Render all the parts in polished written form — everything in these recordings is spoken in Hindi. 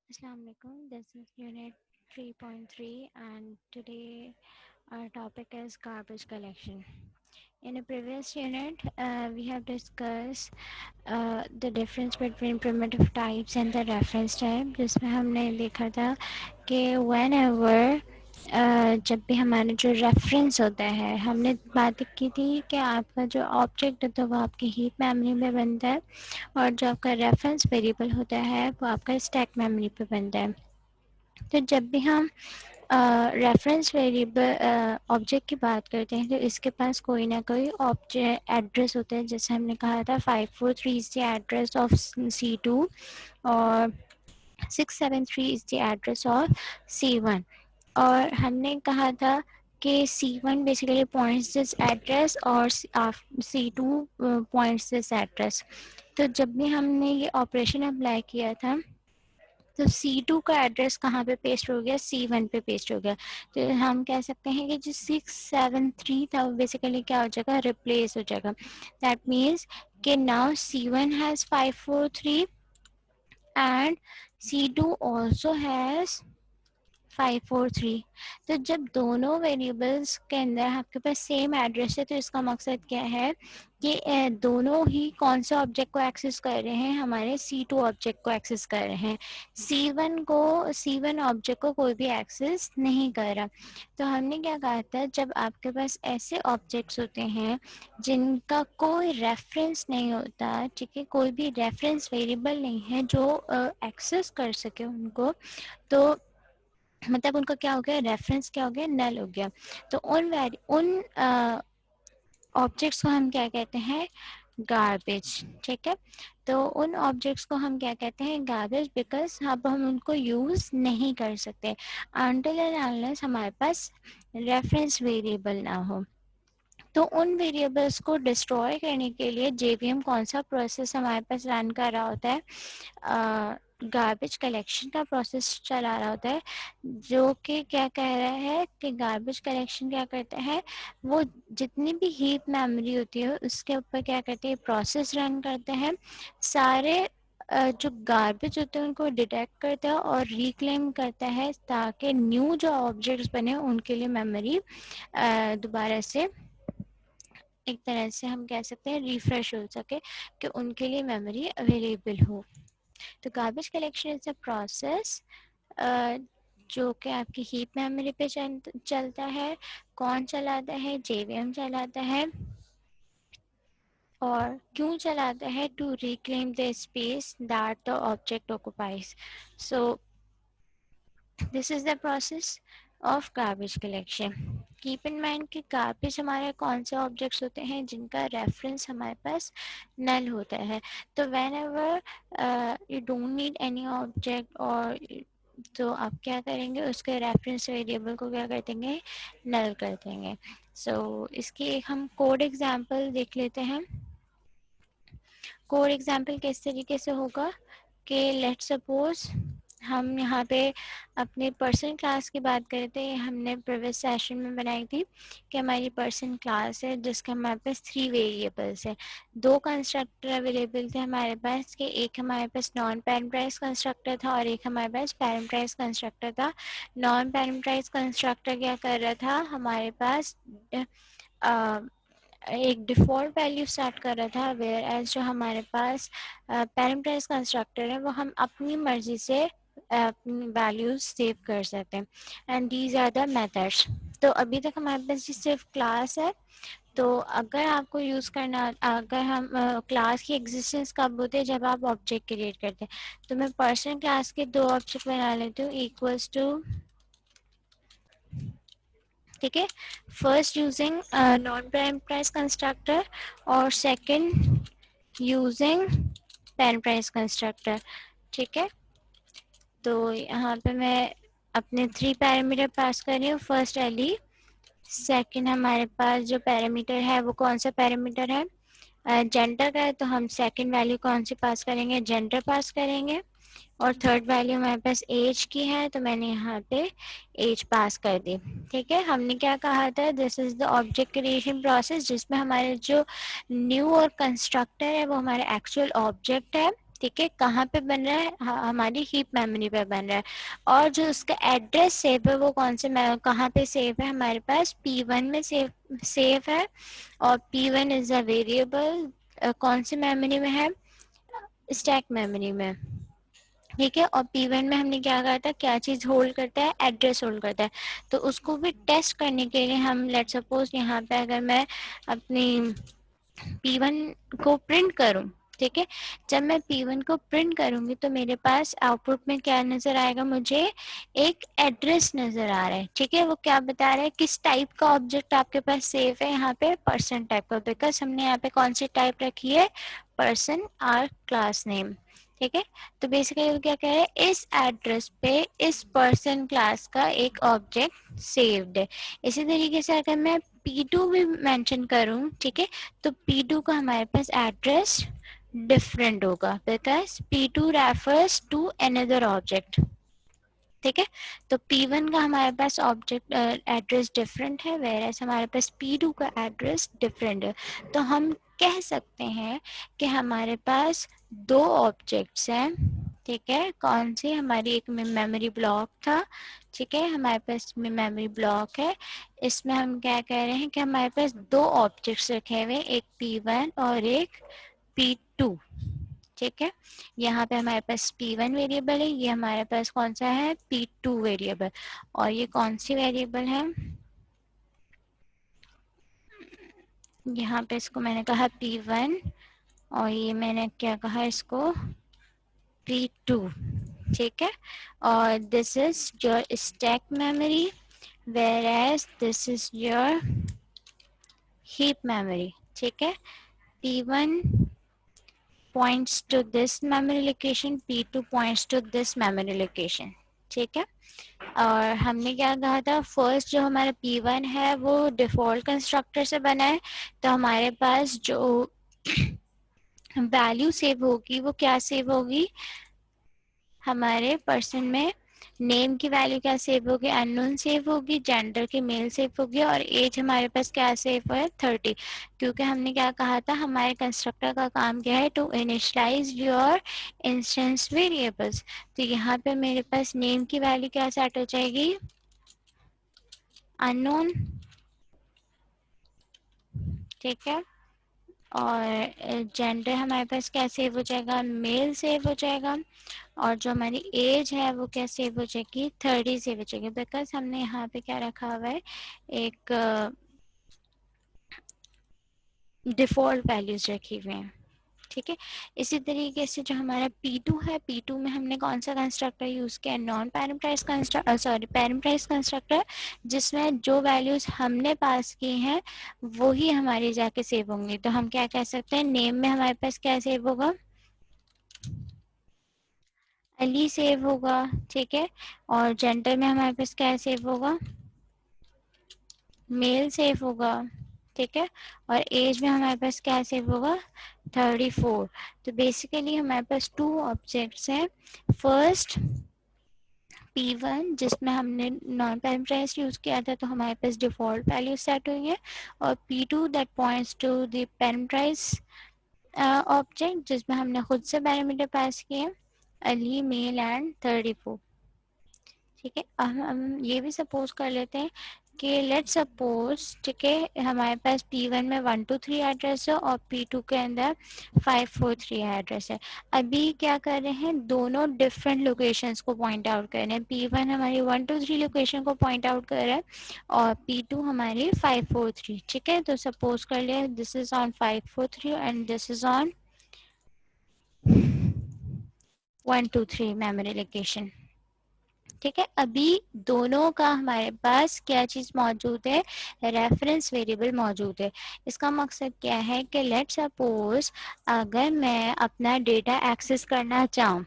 Assalamualaikum. This is Unit 3.3, and today our topic is garbage collection. In a previous unit, we have discussed the difference between primitive types and the reference type, जिसमें हमने देखा था कि whenever जब भी हमारा जो रेफरेंस होता है, हमने बात की थी कि आपका जो ऑब्जेक्ट होता है वो आपकी हीप मेमोरी में बनता है और जो आपका रेफरेंस वेरिएबल होता है वो आपका स्टैक मेमोरी पे बनता है। तो जब भी हम रेफरेंस वेरिएबल ऑब्जेक्ट की बात करते हैं तो इसके पास कोई ना कोई ऑब्जेक्ट एड्रेस होता है, जैसे हमने कहा था 543 is the address of C2 और 673 is the address of C1। और हमने कहा था कि C1 basically points this address और C2 पॉइंट्स दिस एड्रेस। तो जब भी हमने ये ऑपरेशन अप्लाई किया था तो C2 का एड्रेस कहाँ पे पेस्ट हो गया, C1 पे पेस्ट हो गया। तो हम कह सकते हैं कि जो 673 था वो बेसिकली क्या हो जाएगा, रिप्लेस हो जाएगा। दैट मीन्स कि now C1 has 543 and C2 also has 543। तो जब दोनों वेरिएबल्स के अंदर आपके पास सेम एड्रेस है तो इसका मकसद क्या है कि दोनों ही कौन से ऑब्जेक्ट को एक्सेस कर रहे हैं, हमारे C2 ऑब्जेक्ट को एक्सेस कर रहे हैं। C1 ऑब्जेक्ट को कोई भी एक्सेस नहीं कर रहा। तो हमने क्या कहा था, जब आपके पास ऐसे ऑब्जेक्ट्स होते हैं जिनका कोई रेफरेंस नहीं होता, ठीक है, कोई भी रेफरेंस वेरिएबल नहीं है जो एक्सेस कर सके उनको, तो मतलब उनका क्या हो गया, रेफरेंस क्या हो गया, नल हो गया। तो उन ऑब्जेक्ट्स को हम क्या कहते हैं, गार्बेज। ठीक है, तो उन ऑब्जेक्ट्स को हम क्या कहते हैं, गार्बेज, बिकॉज अब हम उनको यूज़ नहीं कर सकते अनटिल एंड अनलेस हमारे पास रेफरेंस वेरिएबल ना हो। तो उन वेरिएबल्स को डिस्ट्रॉय करने के लिए JVM कौन सा प्रोसेस हमारे पास रन कर रहा होता है, गार्बेज कलेक्शन का प्रोसेस चला रहा होता है, जो कि क्या कह रहा है कि गार्बेज कलेक्शन क्या करता है, वो जितनी भी हीप मेमोरी होती है उसके ऊपर क्या करते हैं, प्रोसेस रन करते हैं, सारे जो गार्बेज होते हैं उनको डिटेक्ट करता है और रिक्लेम करता है, ताकि न्यू जो ऑब्जेक्ट्स बने उनके लिए मेमोरी दोबारा से एक तरह से हम कह सकते हैं रिफ्रेश हो सके, कि उनके लिए मेमोरी अवेलेबल हो। तो garbage collection is a process जो कि आपकी हीप मेमोरी पे चलता है। कौन चलाता है, JVM चलाता है। और क्यों चलाता है, to reclaim the space that the object occupies. So this is the process of garbage collection. Keep in mind कि गार्बेज हमारे कौन से ऑब्जेक्ट्स होते हैं जिनका रेफरेंस हमारे पास नल होता है। तो when ever you don't need any object, और तो आप क्या करेंगे, उसके रेफरेंस वेरिएबल को क्या कर देंगे, नल कर देंगे। इसकी एक हम कोड एग्जांपल देख लेते हैं। कोड एग्जांपल किस तरीके से होगा कि लेट सपोज हम यहाँ पे अपने पर्सन क्लास की बात करें तो ये हमने प्रीवियस सेशन में बनाई थी कि हमारी पर्सन क्लास है जिसके हमारे पास 3 वेरिएबल्स है। 2 कंस्ट्रक्टर अवेलेबल थे हमारे पास, कि एक हमारे पास नॉन पैरामीटराइज्ड कंस्ट्रक्टर था और एक हमारे पास पैरामीटराइज्ड कंस्ट्रक्टर था। नॉन पैरामीटराइज्ड कंस्ट्रक्टर क्या कर रहा था, हमारे पास एक डिफ़ॉल्ट वैल्यू सेट कर रहा था, वेयर एज जो हमारे पास पैरामीटराइज्ड कंस्ट्रक्टर है वो हम अपनी मर्जी से अपनी वैल्यूज सेव कर सकते हैं, and these are the methods. तो अभी तक हमारे पास सिर्फ क्लास है। तो अगर आपको यूज़ करना, अगर हम क्लास की एग्जिस्टेंस कब होती है, जब आप ऑब्जेक्ट क्रिएट करते हैं। तो मैं पर्सन क्लास के 2 ऑब्जेक्ट बना लेती हूँ, इक्वल्स टू, ठीक है, first using non parameterized constructor और सेकंड यूजिंग पैरामीटराइज्ड कंस्ट्रक्टर। ठीक है, तो यहाँ पे मैं अपने 3 पैरामीटर पास कर रही हूँ। फर्स्ट एली, सेकंड हमारे पास जो पैरामीटर है वो कौन सा पैरामीटर है, जेंडर का है, तो हम सेकंड वैल्यू कौन सी पास करेंगे, जेंडर पास करेंगे। और थर्ड वैल्यू हमारे पास एज की है, तो मैंने यहाँ पे एज पास कर दी। ठीक है, हमने क्या कहा था, this is the object creation process, जिसमें हमारे जो न्यू और कंस्ट्रक्टर है वो हमारे एक्चुअल ऑब्जेक्ट है, ठीक है, कहाँ पे बन रहा है, हमारी हीप मेमोरी पे बन रहा है। और जो उसका एड्रेस सेव है वो कौन से कहाँ पे सेव है, हमारे पास P1 में सेव है। और P1 इज अ वेरिएबल, कौन सी मेमोरी में है, स्टैक मेमोरी में। ठीक है, और P1 में हमने क्या कहा था, क्या चीज़ होल्ड करता है, एड्रेस होल्ड करता है। तो उसको भी टेस्ट करने के लिए हम लेट सपोज यहाँ पे अगर मैं अपनी P1 को प्रिंट करूं, ठीक है, जब मैं P1 को प्रिंट करूंगी तो मेरे पास आउटपुट में क्या नजर आएगा, मुझे एक एड्रेस नजर आ रहा है। ठीक है, वो क्या बता रहा है, किस टाइप का ऑब्जेक्ट आपके पास सेव है, यहाँ पे पर्सन टाइप का, बिकॉज हमने यहाँ पे कौन सी टाइप रखी है, पर्सन आर क्लास नेम। ठीक है, तो बेसिकली वो क्या कह रहे हैं, इस एड्रेस पे इस पर्सन क्लास का एक ऑब्जेक्ट सेव्ड है। इसी तरीके से अगर मैं P2 भी मेंशन करूं, ठीक है, तो P2 का हमारे पास एड्रेस डिफरेंट होगा, because P2 refers to another object. ठीक है, तो P1 का हमारे पास ऑब्जेक्ट एड्रेस डिफरेंट है, वेरएस हमारे पास P2 का एड्रेस डिफरेंट है। तो हम कह सकते हैं कि हमारे पास दो ऑब्जेक्ट्स हैं। ठीक है, कौन सी, हमारी एक मेमोरी ब्लॉक था। ठीक है, हमारे पास मेमोरी ब्लॉक है, इसमें हम क्या कह रहे हैं कि हमारे पास दो ऑब्जेक्ट्स रखे हुए, एक P1 और एक P2। ठीक है, यहाँ पे हमारे पास P1 वेरिएबल है, ये हमारे पास कौन सा है, P2 वेरिएबल। और ये कौन सी वेरिएबल है, यहाँ पे इसको मैंने कहा P1 और ये मैंने क्या कहा इसको, P2। ठीक है, और this is your stack memory, whereas this is your heap memory। ठीक है, P1 points to this memory location, P2 points to this memory location। ठीक है, और हमने क्या कहा था, फर्स्ट जो हमारा P1 है वो डिफॉल्ट कंस्ट्रक्टर से बना है, तो हमारे पास जो वैल्यू सेव होगी वो क्या सेव होगी, हमारे पर्सन में नेम की वैल्यू क्या सेव होगी, अननोन सेव होगी, जेंडर की मेल सेव होगी, और एज हमारे पास क्या सेव है, 30। क्योंकि हमने क्या कहा था, हमारे कंस्ट्रक्टर का काम क्या है, to initialise your instance variables. तो यहाँ पे मेरे पास नेम की वैल्यू क्या सेट हो जाएगी, अननोन। ठीक है, और जेंडर हमारे पास क्या सेव हो जाएगा, मेल सेव हो जाएगा, और जो हमारी एज है वो क्या सेव हो जाएगी, 30 सेव हो जाएगी, बिकॉज हमने यहाँ पे क्या रखा हुआ है, एक डिफॉल्ट वैल्यूज रखी हुई हैं। ठीक है, इसी तरीके से जो हमारा P2 है, P2 में हमने कौन सा कंस्ट्रक्टर यूज किया, non parameterize constructor, sorry parameterize constructor, जिसमें जो वैल्यूज हमने पास की हैं वो ही हमारी जाके सेव होंगी। तो हम क्या कह सकते हैं, नेम में हमारे पास क्या सेव होगा, अली सेव होगा। ठीक है, और जेंडर में हमारे पास क्या सेव होगा, मेल सेव होगा। ठीक है, और एज में हमारे पास क्या सेव होगा, 34। तो बेसिकली हमारे पास टू ऑब्जेक्ट्स हैं, फर्स्ट P1 जिसमें हमने नॉन पैरामीटराइज्ड यूज किया था, तो हमारे पास डिफॉल्ट वैल्यू सेट हुई है, और P2 that points to the parameterized object जिसमें हमने खुद से पैरामीटर पास किए, अली, मेल एंड 34। ठीक है, अब हम ये भी सपोज कर लेते हैं कि लेट सपोज, ठीक है, हमारे पास P1 में 123 एड्रेस है और P2 के अंदर 543 एड्रेस है। अभी क्या कर रहे हैं, दोनों डिफरेंट लोकेशंस को पॉइंट आउट कर रहे हैं। P1 हमारी 123 लोकेशन को पॉइंट आउट कर रहा है और P2 हमारी 543। ठीक है, तो सपोज कर लिया this is on 543 and this is on 123 memory location. ठीक है, अभी दोनों का हमारे पास क्या चीज मौजूद है, रेफरेंस वेरिएबल मौजूद है। इसका मकसद क्या है कि लेट सपोज अगर मैं अपना डेटा एक्सेस करना चाहूँ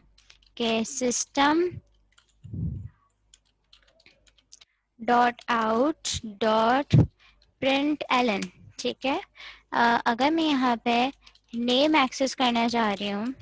कि system dot out dot println. ठीक है, अगर मैं यहाँ पे नेम एक्सेस करना चाह रही हूँ,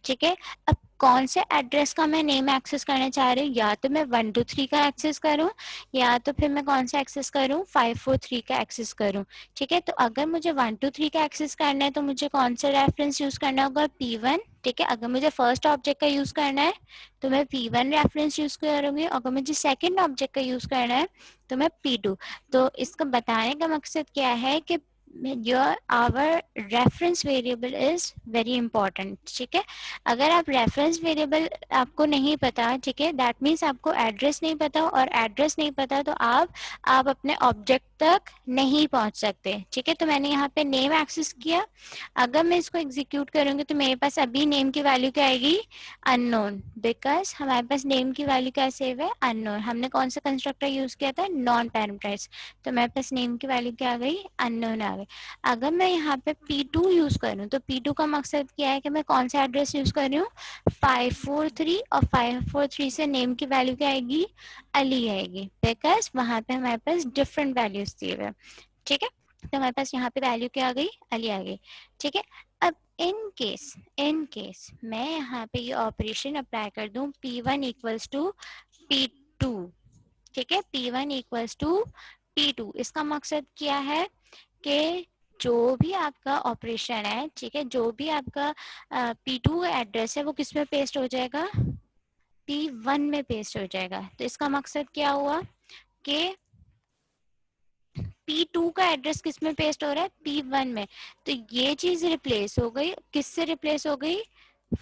ठीक है, अब कौन से एड्रेस का मैं नेम एक्सेस करना चाह रही हूँ, या तो मैं 123 का एक्सेस करूँ या तो फिर मैं कौन सा एक्सेस करूँ, 543 का एक्सेस करूँ। ठीक है, तो अगर मुझे 123 का एक्सेस करना है तो मुझे कौन सा रेफरेंस यूज करना होगा, P1। ठीक है, अगर मुझे फर्स्ट ऑब्जेक्ट का यूज करना है तो मैं P1 रेफरेंस यूज करूंगी, अगर मुझे सेकंड ऑब्जेक्ट का यूज करना है तो मैं P2। तो इसका बताने का मकसद क्या है कि your our reference variable is very important। ठीक है, अगर आप रेफरेंस वेरिएबल आपको नहीं पता, ठीक है, दैट मीन्स आपको एड्रेस नहीं पता, और एड्रेस नहीं पता तो आप अपने ऑब्जेक्ट तक नहीं पहुंच सकते। ठीक है, तो मैंने यहाँ पे नेम एक्सेस किया, अगर मैं इसको एग्जीक्यूट करूंगी तो मेरे पास अभी नेम की वैल्यू क्या आएगी, अननोन, बिकॉज हमारे पास नेम की वैल्यू क्या सेव है, अननोन। हमने कौन सा कंस्ट्रक्टर यूज किया था, नॉन पैरामीटराइज्ड, तो मेरे पास नेम की वैल्यू क्या आ गई, अननोन आ गई। अगर मैं यहाँ पे P2 यूज करूँ तो P2 का मकसद क्या है कि मैं कौन सा एड्रेस यूज कर रही हूँ, 543, और 543 से नेम की वैल्यू क्या आएगी, अली आएगी, बिकॉज वहां पे हमारे पास डिफरेंट वैल्यूज दिए हुए। ठीक है, तो हमारे पास यहाँ पे वैल्यू क्या आ गई, अली आ गई। ठीक है, अब इन केस मैं यहाँ पे ये ऑपरेशन अप्लाई कर दूं, P1 इक्वल्स टू P2। ठीक है, P1 इक्वल्स टू P2, इसका मकसद क्या है कि जो भी आपका ऑपरेशन है, ठीक है, जो भी आपका P2 का एड्रेस है वो किस में पेस्ट हो जाएगा, P1 में पेस्ट हो जाएगा। तो इसका मकसद क्या हुआ कि P2 का एड्रेस किस में पेस्ट हो रहा है, P1 में। तो ये चीज रिप्लेस हो गई, किससे रिप्लेस हो गई,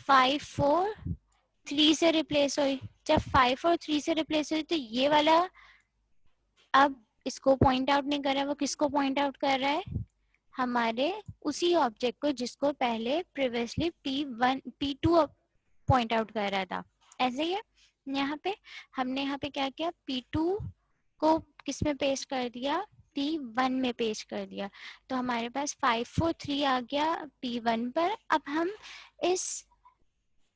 543 से रिप्लेस हुई। जब 543 से रिप्लेस हुई तो ये वाला अब इसको पॉइंट आउट नहीं कर रहा है, वो किसको पॉइंट आउट कर रहा है, हमारे उसी ऑब्जेक्ट को जिसको पहले प्रीवियसली P2 पॉइंट आउट कर रहा था। ऐसे ही है यहाँ पे, हमने यहाँ पे क्या किया, P2 को किस में पेस्ट कर दिया, P1 में पेस्ट कर दिया। तो हमारे पास 543 आ गया P1 पर। अब हम इस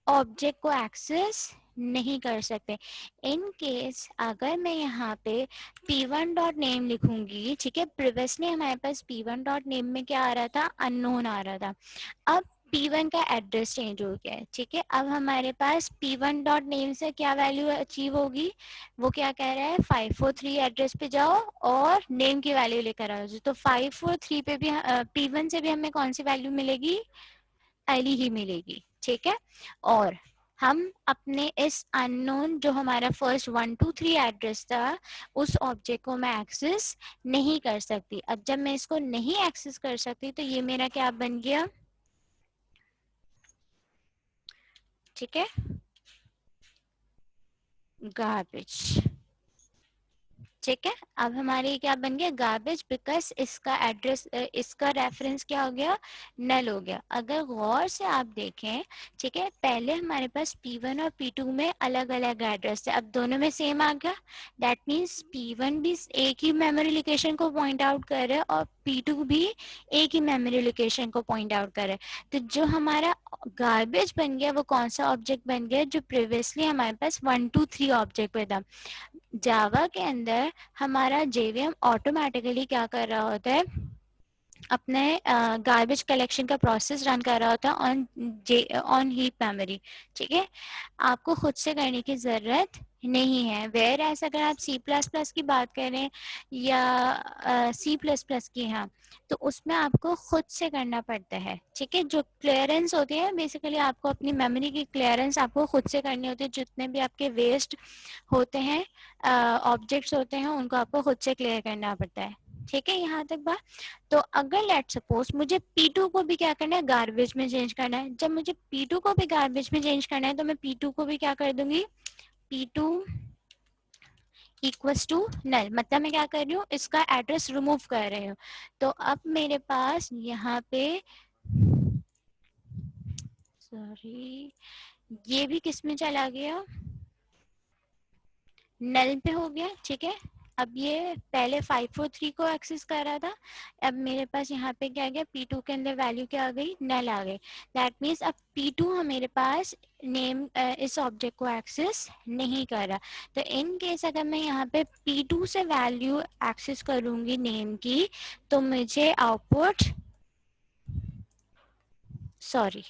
ऑब्जेक्ट को एक्सेस नहीं कर सकते। इन केस अगर मैं यहाँ पे P1 डॉट नेम लिखूंगी, ठीक है, प्रीवियसली हमारे पास P1 डॉट नेम में क्या आ रहा था, अननोन आ रहा था। अब P1 का एड्रेस चेंज हो गया है। ठीक है, अब हमारे पास P1 डॉट नेम से क्या वैल्यू अचीव होगी, वो क्या कह रहा है, 543 एड्रेस पे जाओ और नेम की वैल्यू लेकर आओ। तो 543 पे भी P1 से भी हमें कौन सी वैल्यू मिलेगी, एली ही मिलेगी। ठीक है, और हम अपने इस अननोन जो हमारा फर्स्ट 123 एड्रेस था उस ऑब्जेक्ट को मैं एक्सेस नहीं कर सकती। अब जब मैं इसको नहीं एक्सेस कर सकती तो ये मेरा क्या बन गया, ठीक है, गार्बेज। ठीक है, अब हमारे क्या बन गया, गार्बेज, बिकॉज इसका एड्रेस, इसका रेफरेंस क्या हो गया, नल हो गया। अगर गौर से आप देखें, ठीक है, पहले हमारे पास P1 और P2 में अलग अलग एड्रेस थे, अब दोनों में सेम आ गया। दैट मीन्स P1 भी एक ही मेमोरी लोकेशन को पॉइंट आउट कर रहा है और P2 भी एक ही मेमोरी लोकेशन को पॉइंट आउट कर रहा है। तो जो हमारा गार्बेज बन गया वो कौन सा ऑब्जेक्ट बन गया, जो प्रीवियसली हमारे पास 123 ऑब्जेक्ट पे था। जावा के अंदर हमारा जेवीएम ऑटोमेटिकली क्या कर रहा होता है, अपने गार्बेज कलेक्शन का प्रोसेस रन कर रहा होता है ऑन हीप मेमोरी। ठीक है, आपको खुद से करने की जरूरत नहीं है। वेयर एज अगर आप C++ की बात करें या C++ की, हाँ, तो उसमें आपको खुद से करना पड़ता है। ठीक है, जो क्लियरेंस होती है बेसिकली आपको अपनी मेमोरी की क्लियरेंस आपको खुद से करनी होती है। जितने भी आपके वेस्ट होते हैं, ऑब्जेक्ट्स होते हैं, उनको आपको खुद से क्लियर करना पड़ता है। ठीक है, यहाँ तक बात। तो अगर लेट सपोज मुझे P2 को भी क्या करना है, गार्बेज में चेंज करना है। जब मुझे P2 को भी गार्बेज में चेंज करना है तो मैं P2 को भी क्या कर दूंगी, P2 इक्वल्स टू नल, मतलब मैं क्या कर रही हूँ, इसका एड्रेस रिमूव कर रही हूँ। तो अब मेरे पास यहाँ पे, सॉरी, ये भी किस में चला गया, नल पे हो गया। ठीक है, अब ये पहले 543 को एक्सेस कर रहा था, अब मेरे पास यहाँ पे क्या गया, P2 के अंदर वैल्यू क्या आ गई, नल आ गई। दैट मीन्स अब P2 मेरे पास नेम इस ऑब्जेक्ट को एक्सेस नहीं कर रहा। तो इन केस अगर मैं यहाँ पे P2 से वैल्यू एक्सेस करूंगी नेम की, तो मुझे आउटपुट, सॉरी,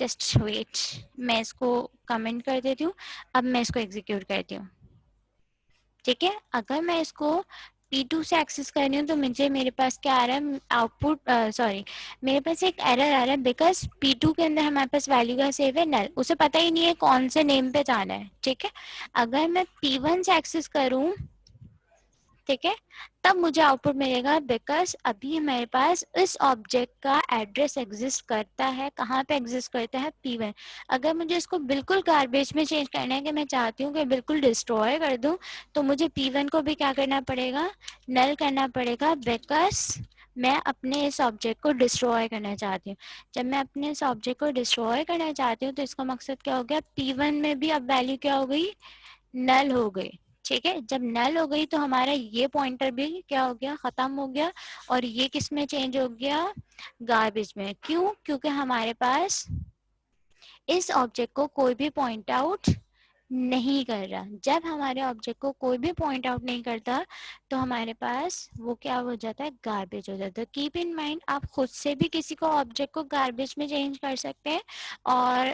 जस्ट वेट, मैं इसको कमेंट कर देती हूँ। अब मैं इसको एग्जीक्यूट करती हूँ, ठीक है। अगर मैं इसको P2 से एक्सेस कर रही हूँ तो मुझे मेरे पास क्या आ रहा है, आउटपुट सॉरी, मेरे पास एक एरर आ रहा है बिकॉज P2 के अंदर हमारे पास वैल्यू का सेव है नल, उसे पता ही नहीं है कौन से नेम पे जाना है, ठीक है। अगर मैं P1 से एक्सेस करूँ, ठीक है, तब मुझे आउटपुट मिलेगा बिकॉज अभी हमारे पास इस ऑब्जेक्ट का एड्रेस एग्जिस्ट करता है। कहाँ पे एग्जिस्ट करता है, P1। अगर मुझे इसको बिल्कुल गार्बेज में चेंज करना है कि मैं चाहती हूँ कि बिल्कुल डिस्ट्रॉय कर दूँ, तो मुझे P1 को भी क्या करना पड़ेगा, नल करना पड़ेगा, बिकॉज मैं अपने इस ऑब्जेक्ट को डिस्ट्रॉय करना चाहती हूँ। जब मैं अपने इस ऑब्जेक्ट को डिस्ट्रॉय करना चाहती हूँ तो इसका मकसद क्या हो गया, P1 में भी अब वैल्यू क्या हो गई, नल हो गई, ठीक है। जब नल हो गई तो हमारा ये पॉइंटर भी क्या हो गया, खत्म हो गया, और ये किस में चेंज हो गया, गार्बेज में। क्यों, क्योंकि हमारे पास इस ऑब्जेक्ट को कोई भी पॉइंट आउट नहीं कर रहा। जब हमारे ऑब्जेक्ट को कोई भी पॉइंट आउट नहीं करता तो हमारे पास वो क्या हो जाता है, गार्बेज हो जाता है। कीप इन माइंड, आप खुद से भी किसी को ऑब्जेक्ट को गार्बेज में चेंज कर सकते हैं, और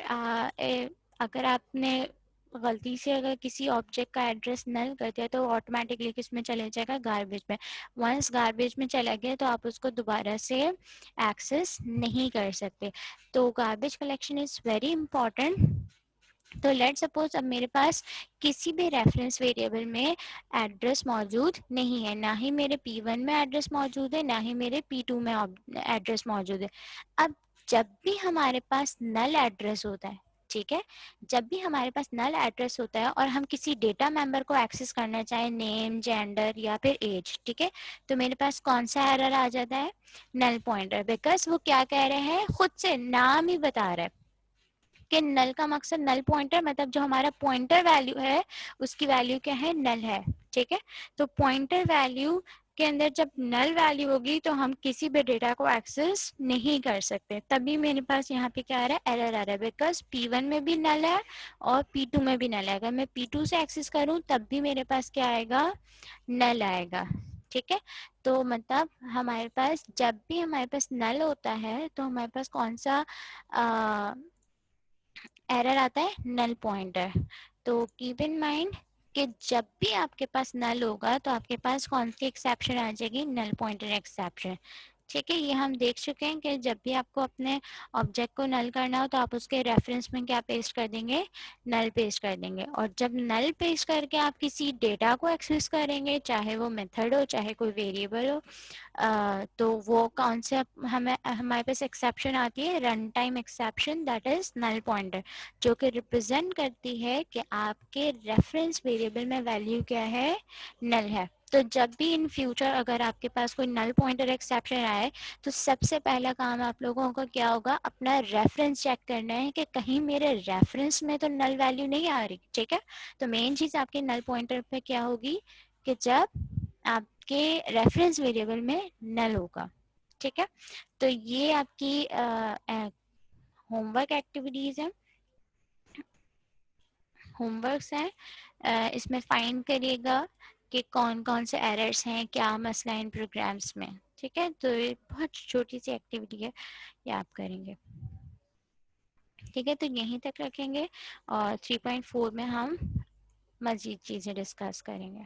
अगर आपने गलती से अगर किसी ऑब्जेक्ट का एड्रेस नल कर दिया तो ऑटोमेटिकली किस में चले जाएगा, गार्बेज में। वंस गार्बेज में चला गया तो आप उसको दोबारा से एक्सेस नहीं कर सकते। तो garbage collection is very important. तो लेट सपोज अब मेरे पास किसी भी रेफरेंस वेरिएबल में एड्रेस मौजूद नहीं है, ना ही मेरे P1 में एड्रेस मौजूद है, ना ही मेरे P2 में एड्रेस मौजूद है। अब जब भी हमारे पास नल एड्रेस होता है, ठीक है, जब भी हमारे पास नल एड्रेस होता है और हम किसी डेटा मेंबर को एक्सेस करना चाहें, नेम, जेंडर या फिर एज, ठीक है, तो मेरे पास कौन सा एरर आ जाता है, नल पॉइंटर। बिकॉज वो क्या कह रहे हैं, खुद से नाम ही बता रहा है कि नल का मकसद, नल पॉइंटर मतलब जो हमारा पॉइंटर वैल्यू है उसकी वैल्यू क्या है, नल है, ठीक है। तो पॉइंटर वैल्यू के अंदर जब नल वैल्यू होगी तो हम किसी भी डेटा को एक्सेस नहीं कर सकते। तभी मेरे पास यहाँ पे क्या आ रहा है, एरर आ रहा है, बिकॉज P1 में भी नल है और P2 में भी नल है। अगर मैं P2 से एक्सेस करूँ तब भी मेरे पास क्या आएगा, नल आएगा, ठीक है। तो मतलब हमारे पास जब भी हमारे पास नल होता है तो हमारे पास कौन सा एरर आता है, नल पॉइंटर। तो कीप इन माइंड कि जब भी आपके पास नल होगा तो आपके पास कौन सी एक्सेप्शन आ जाएगी, नल पॉइंटर एक्सेप्शन, ठीक है। ये हम देख चुके हैं कि जब भी आपको अपने ऑब्जेक्ट को नल करना हो तो आप उसके रेफरेंस में क्या पेस्ट कर देंगे, नल पेस्ट कर देंगे। और जब नल पेस्ट करके आप किसी डेटा को एक्सेस करेंगे, चाहे वो मेथड हो चाहे कोई वेरिएबल हो, तो वो कौन से हमें हमारे पास एक्सेप्शन आती है, run time exception, that is null pointer, जो कि रिप्रेजेंट करती है कि आपके रेफरेंस वेरिएबल में वैल्यू क्या है, नल है। तो जब भी इन फ्यूचर अगर आपके पास कोई नल पॉइंटर एक्सेप्शन आए तो सबसे पहला काम आप लोगों को क्या होगा, अपना रेफरेंस चेक करना है कि कहीं मेरे रेफरेंस में तो नल वैल्यू नहीं आ रही, ठीक है। तो मेन चीज आपके नल पॉइंटर पे क्या होगी कि जब आपके रेफरेंस वेरिएबल में नल होगा, ठीक है। तो ये आपकी होमवर्क एक्टिविटीज है, होमवर्क्स हैं। इसमें फाइंड करिएगा कि कौन कौन से एरर्स हैं, क्या मसला है इन प्रोग्राम्स में, ठीक है। तो ये बहुत छोटी सी एक्टिविटी है, ये आप करेंगे, ठीक है। तो यहीं तक रखेंगे और 3.4 में हम मजीद चीज़ें डिस्कस करेंगे।